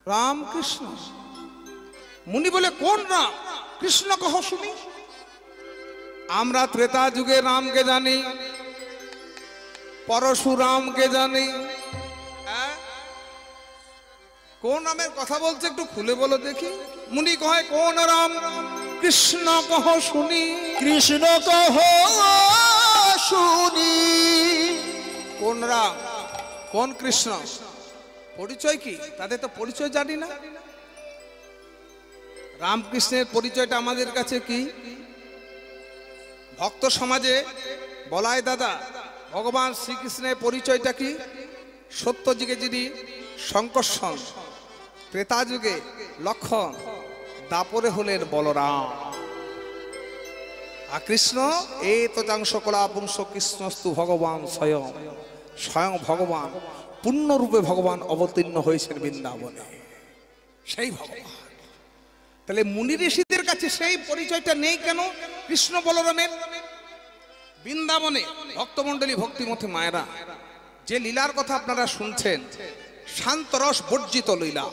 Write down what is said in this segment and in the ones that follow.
রাম কৃষ্ণ। মুনি বলে কোন রাম? কৃষ্ণ কহ শুনি। আমরা ত্রেতা যুগে রামকে জানি, পরশুরামকে জানি। কোন রামের কথা বলছে একটু খুলে বলো দেখি। মুনি কহে কোন রাম? কৃষ্ণ কহ শুনি। কৃষ্ণ কহ শুনি। কোন রাম কোন কৃষ্ণ পরিচয় কি? তাদের তো পরিচয় জানি না। রামকৃষ্ণের পরিচয়টা আমাদের কাছে কি? ভক্ত সমাজে বলায় দাদা ভগবান শ্রীকৃষ্ণের পরিচয়টা কি? সত্যযুগে যিনি শঙ্কর্ষণ, ত্রেতা যুগে লক্ষণ, দাপরে হলেন বলরাম। আর কৃষ্ণ এই তজাংশ কলা পুংস কৃষ্ণস্তু ভগবান স্বয়ং। স্বয়ং ভগবান পূর্ণরূপে ভগবান অবতীর্ণ হয়েছেন বৃন্দাবনে, সেই ভগবান। তাহলে মুনি ঋষিদের কাছে সেই পরিচয়টা নেই কেন কৃষ্ণ বলরামের? বৃন্দাবনে ভক্তমণ্ডলী ভক্তিমতী মায়েরা যে লীলার কথা আপনারা শুনছেন, শান্তরস বর্জিত লীলা।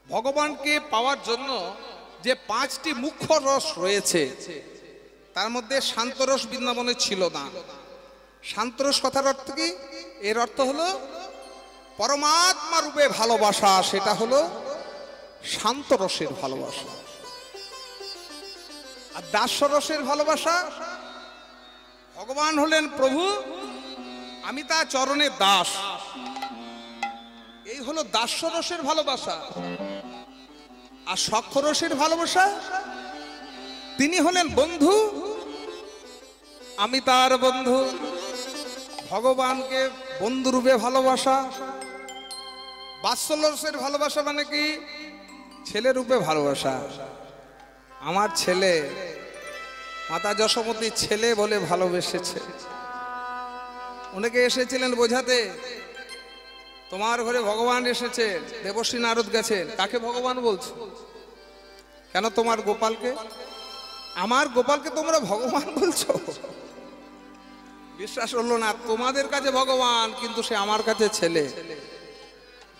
ভগবানকে পাওয়ার জন্য যে 5টি মুখ্য রস রয়েছে তার মধ্যে শান্তরস বৃন্দাবনে ছিল না। শান্তরস কথার অর্থ কি? এর অর্থ হলো পরমাত্মা রূপে ভালোবাসা, সেটা হলো শান্তরসের ভালোবাসা। আর দাস্যরসের ভালোবাসা, ভগবান হলেন প্রভু, আমি তার চরণের দাস, এই হলো দাস্যরসের ভালোবাসা। আর সখ্যরসের ভালোবাসা, তিনি হলেন বন্ধু, আমি তার বন্ধু। ভগবানকে বন্ধুরূপে ভালোবাসা। বাৎসল্যরসের ভালোবাসা মানে কি? ছেলে রূপে ভালোবাসা। আমার ছেলে, মাতা যশোমতী ছেলে বলে ভালোবেসেছে। অনেকে এসেছিলেন বোঝাতে, তোমার ঘরে ভগবান এসেছে, দেবশ্রী নারদ গেছেন। কাকে ভগবান বলছো? কেন তোমার গোপালকে? আমার গোপালকে তোমরা ভগবান বলছো? বিশ্বাস হলো না। তোমাদের কাছে ভগবান, কিন্তু সে আমার কাছে ছেলে।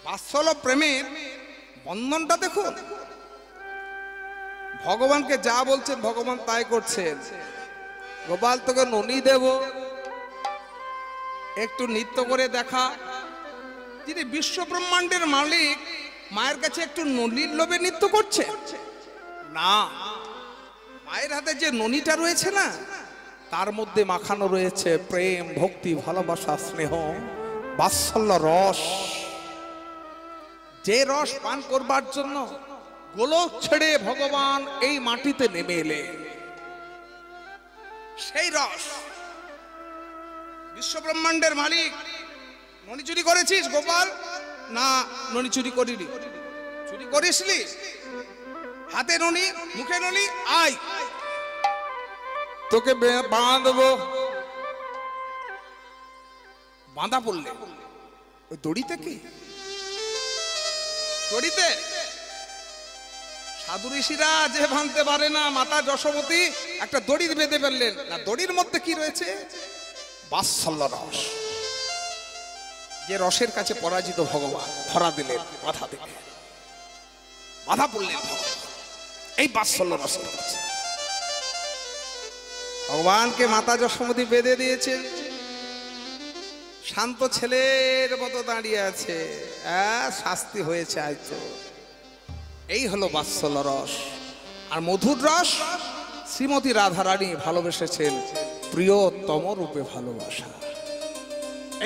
বাৎসল্য প্রেমের বন্ধনটা দেখুন। ভগবানকে যা বলছেন ভগবান তাই করছেন। গোপাল তোকে ননি দেব, একটু নৃত্য করে দেখা। যিনি বিশ্ব ব্রহ্মাণ্ডের মালিক, মায়ের কাছে একটু ননির লোভে নৃত্য করছে না। মায়ের হাতে যে ননিটা রয়েছে না, তার মধ্যে মাখানো রয়েছে প্রেম, ভক্তি, ভালোবাসা, স্নেহ, বাৎসল্য রস। যে রস পান করবার জন্য গোলক ছেড়ে ভগবান এই মাটিতে নেমে এলেন, সেই রস। বিশ্ব ব্রহ্মাণ্ডের মালিক, ননি চুরি করেছিস গোপাল? না, ননি চুরি করিনি। চুরি করিসনি? হাতে ননি, মুখে ননি, আয় তোকে বাঁধবো। বাঁধা পড়লে ওই দড়িতে কি? দড়িতে সাধু ঋষিরা যে ভাঙতে পারে না, মাতা যশোমতী একটা দড়ি বেঁধে ফেললেন। না, দড়ির মধ্যে কি রয়েছে? বাৎসল্য রস। যে রসের কাছে পরাজিত ভগবান ধরা দিলেন, বাধা দিলেন, বাধা পড়লেন এই বাৎসল্য রসের কাছে। ভগবানকে মাতা যশোমতী বেঁধে দিয়েছেন, শান্ত ছেলের মতো দাঁড়িয়ে আছে। শাস্তি হয়েছে আজ তো। এই হলো বাৎসল্য রস। আর মধুর রস শ্রীমতী রাধারানী ভালোবেসেছেন প্রিয়তম রূপে ভালোবাসা।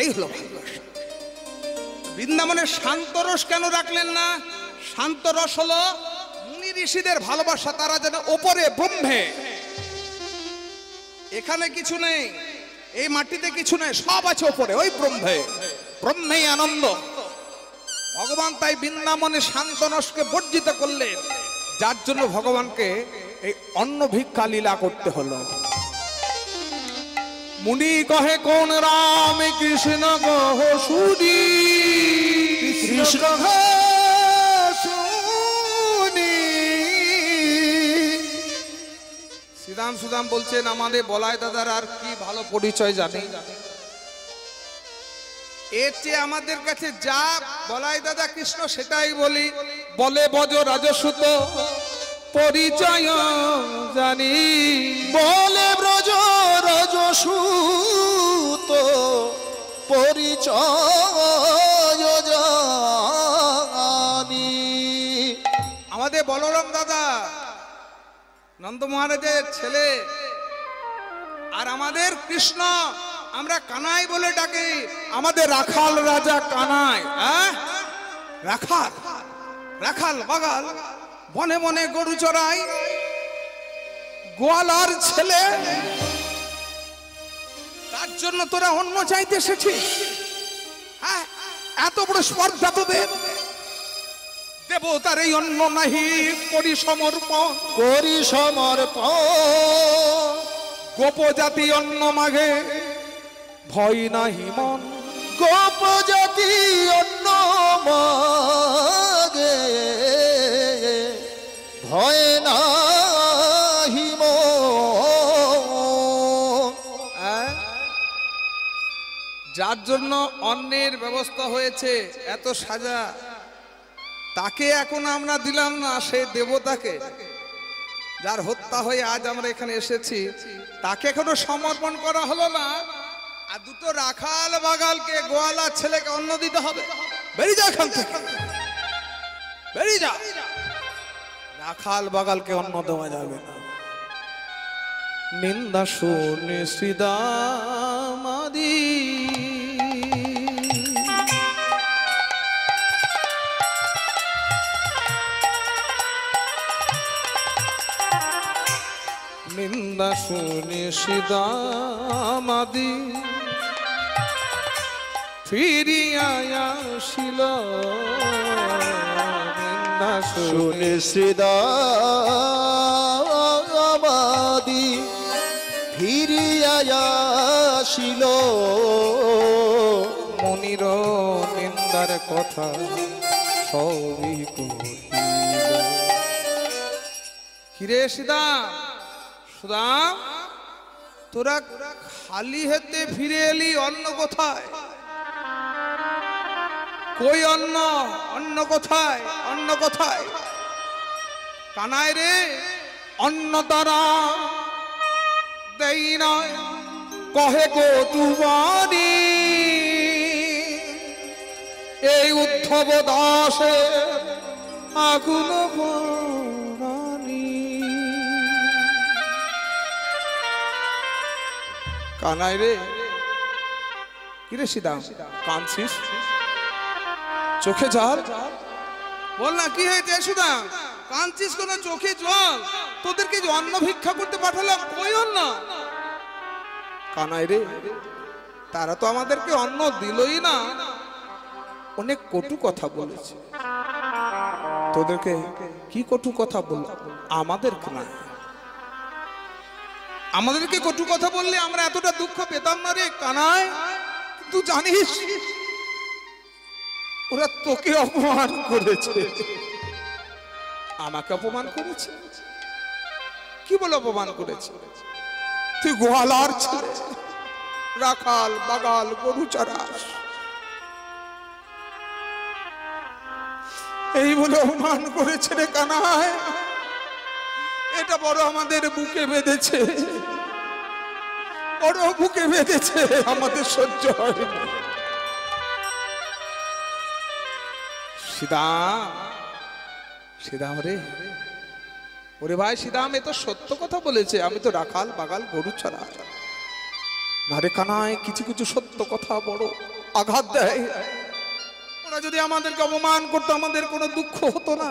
এই হলো ভালোবাসা। বৃন্দাবনের শান্ত রস কেন রাখলেন না? শান্ত রস হলো মুনি ঋষিদের ভালোবাসা। তারা যেন ওপরে ব্রহ্মে, এখানে কিছু নেই, এই মাটিতে কিছু নেই, সব আছে ওপরে ওই ব্রহ্মে। ব্রহ্মেই আনন্দ। ভগবান তাই বৃন্দাবনে শান্ত রসকে বর্জিত করলেন, যার জন্য ভগবানকে এই অন্ন ভিক্ষা লীলা করতে হলো। মুনি কহে কোন রাম? কৃষ্ণ কহ শুনি। কৃষ্ণ কহ শুনি। শ্রীরাম সুদাম বলছেন আমাদের বলাই দাদার আর কি ভালো পরিচয় জানি। এর চেয়ে আমাদের কাছে যা বলাই দাদা কৃষ্ণ সেটাই বলি। বলে বজ রাজসূত পরিচয় জানি, বলে ব্রজ রজসূত পরিচয় জানি। আমাদের বলরাম দাদা নন্দ মহারাজের ছেলে, আর আমাদের কৃষ্ণ আমরা কানাই বলে ডাকি। আমাদের রাখাল রাজা কানাই, রাখাল রাখাল বাগাল, বনে বনে গরু চড়াই, গোয়ালার ছেলে। তার জন্য তোরা অন্য চাইতে এসেছিস? হ্যাঁ, এত বড় স্পর্ধা তোদের? দেবতার এই অন্ন নাহি করি সমর্পণ, করি সমর্পণ। গোপ জাতি অন্ন মাগে ভয় নাহি মন, গোপ জাতি অন্ন মাগে ভয় নাহি মন। যার জন্য অন্নের ব্যবস্থা হয়েছে এত সাজা, তাকে এখন আমরা দিলাম না, সে দেবতাকে যার হত্যা হয়ে আজ আমরা এখানে এসেছি, তাকে এখনো সমর্পণ করা হলো না। আর দুটো রাখাল বাগালকে, গোয়ালার ছেলেকে অন্ন দিতে হবে। বেরিয়ে যা এখান থেকে, বেরিয়ে যা। রাখাল বাগালকে অন্ন দেওয়া যাবে না। নিন্দা শুনে শ্রীদামাদি, নিন্দা শুনে শ্রীদামাদি ফিরিয়া আসিল। নিন্দা শুনে শ্রীদামাদি ফিরিয়া আসিল। মনির নিন্দার কথা সবই কহিল। কিরে সুদাম, সুদাম, তোরা খালি হাতে ফিরে এলি, অন্ন কোথায়? কই অন্ন? অন্ন কোথায়? অন্ন কোথায়? কানাই রে, অন্ন তারা দেই নয়, কহে গো তুমারি। এই উদ্ধব দাসে আগুন পরানি। কানাই রে, কিরে সীতাম, কাঁদছিস? চোখে জল? বল না কি হয়েছে সুদাম, কাঁদছিস কোন? চোখে জল? তোদেরকে যে অন্ন ভিক্ষা করতে পাঠালাম, কই অন্ন? কানাই রে, তারা তো আমাদেরকে অন্ন দিলই না, অনেক কটু কথা বলেছে। তোদেরকে কি কটু কথা বল? আমাদেরকে না, আমাদেরকে কটু কথা বললে আমরা এতটা দুঃখ পেতাম না রে কানাই। তুই জানিস ওরা তোকে অপমান করেছে, আমাকে অপমান করেছে। কি বলে অপমান করেছে? তুই গোয়ালার ছেলে, রাখাল বাগাল গরু চড়াস, এই বলে অপমান করেছে রে কানাই। এটা বড় আমাদের বুকে বেঁধেছে, বড় বুকে বেঁধেছে, আমাদের সহ্য হয় না। সীতাম, সীতাম রে, ওরে ভাই সীতাম, এ তো সত্য কথা বলেছে। আমি তো রাখাল বাগাল গরু ছাড়া না রে কানাই। কিছু কিছু সত্য কথা বড় আঘাত দেয়। ওরা যদি আমাদেরকে অপমান করতো, আমাদের কোনো দুঃখ হতো না,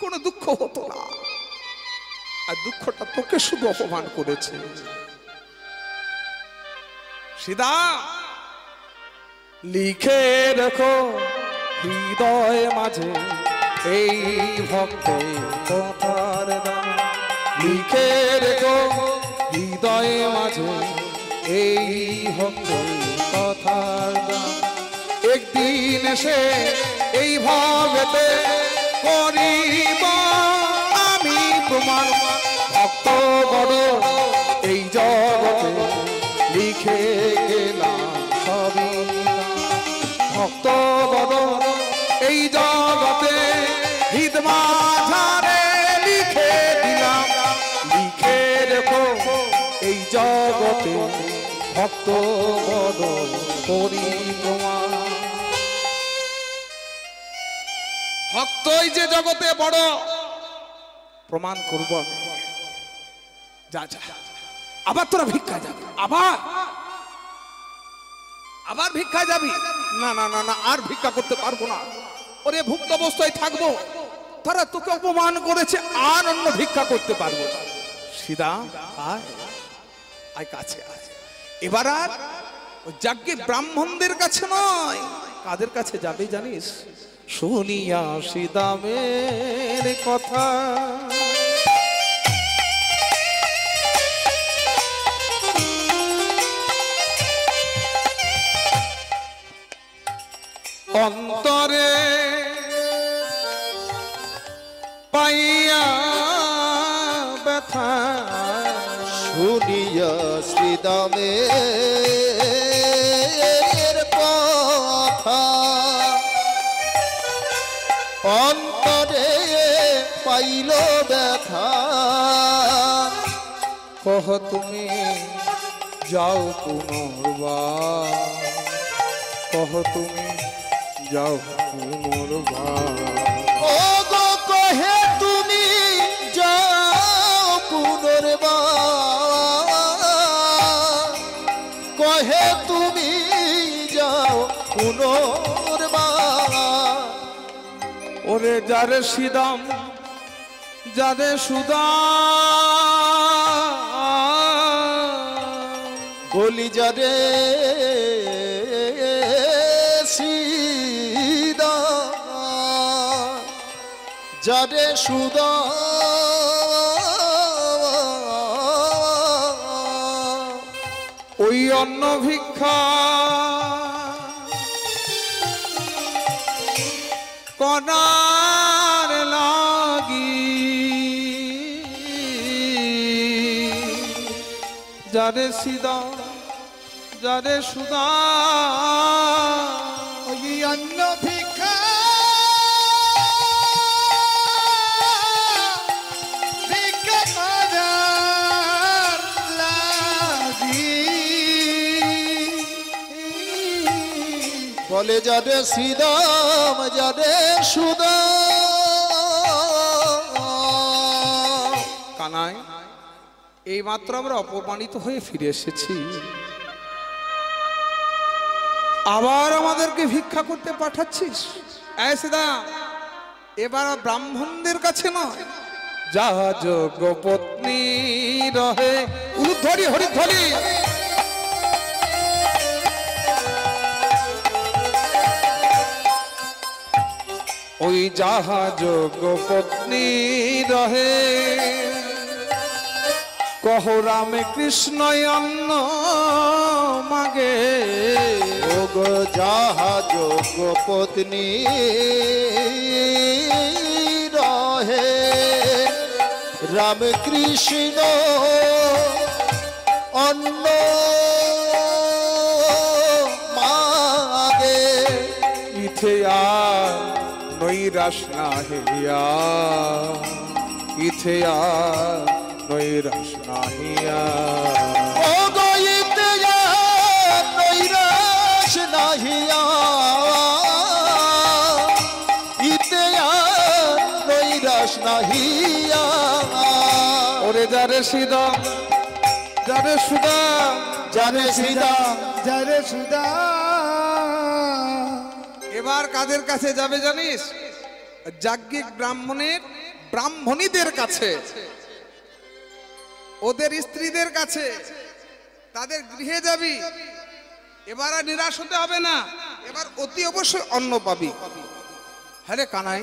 কোনো দুঃখ হতো না। আর দুঃখটা তোকে শুধু অপমান করেছে। সীতাম, লিখে রেখো হৃদয় মাঝে এই ভক্তের কথার দাম। লিখে রেখো হৃদয় মাঝে এই ভক্তের কথার দাম। একদিন এসে এই ভাবেতে করিব আমি তোমার ভক্ত বড়। এই জগতে লিখে গেলাম সবই জগতে হৃদ মাঝারে লিখে দিলাম, লিখে রেখো এই জগতে ভক্ত বড় করি তোমার। ভক্তই যে জগতে বড় প্রমাণ করব আমি। যা যা, আবার তোরা ভিক্ষা যাবি, আবার ভিক্ষা যাবি? না না না না, আর ভিক্ষা করতে পারবো না। ওরে ভুক্ত অবস্থায় থাকবো, তারা তোকে অপমান করেছে, আর অন্য ভিক্ষা করতে পারবো না। সীতা আয়, আয় কাছে আয়। এবার আর যাজ্ঞে ব্রাহ্মণদের কাছে নয়, কাদের কাছে যাবে জানিস? শুনিয়া সীতামের কথা, অন্তরে পাইয়া ব্যথা, শুনিয়া শ্রীদামের কথা, অন্তরে পাইল ব্যথা। কহ তুমি যাও পুনর্বার, কহ তুমি যাও পুনর্বার। ও গো কহে তুমি যাও পুনর্বার, কহে তুমি যাও পুনর্বার। ওরে যারে সিদাম, যারে সুদাম, বলি যারে সীতা, যারে সুদা, ওই অন্ন ভিক্ষা কনার লাগি, যারে সিদা, যারে সুদা, ওই অন্ন ভিক্ষা ভিক্ষা করার লাগি, বলে যারে সীদাম, যারে সুদা। কানাই, এই মাত্র আমরা অপমানিত হয়ে ফিরে এসেছি, আবার আমাদেরকে ভিক্ষা করতে পাঠাচ্ছিস? সিদা, এবার ব্রাহ্মণদের কাছে নয়, যাহা যোগ্য পত্নী রহে, উদ্ধরি হরিধ্বনি, ওই যাহা যোগ্য পত্নী রহে, কহ রামে কৃষ্ণ অন্ন মাগে। যোগ যাহা যোগ পত্নী রহে, রাম কৃষ্ণ অন্ন মাগে। ইথে আর নৈরাশ নাহিয়া, ইথে আর নৈরাশ নাহিয়া। ও গইতে নৈরাশ নাহিয়া, ইতে নৈরাশ নাহিয়া। ওরে যারে সিদা, যারে সুদা, যারে সীতা, যারে সুদা। এবার কাদের কাছে যাবে জানিস? যাজ্ঞিক ব্রাহ্মণের ব্রাহ্মণীদের কাছে, ওদের স্ত্রীদের কাছে, তাদের গৃহে যাবি। এবার আর নিরাশ হতে হবে না, এবার অতি অবশ্যই অন্ন পাবি। হ্যাঁ রে কানাই,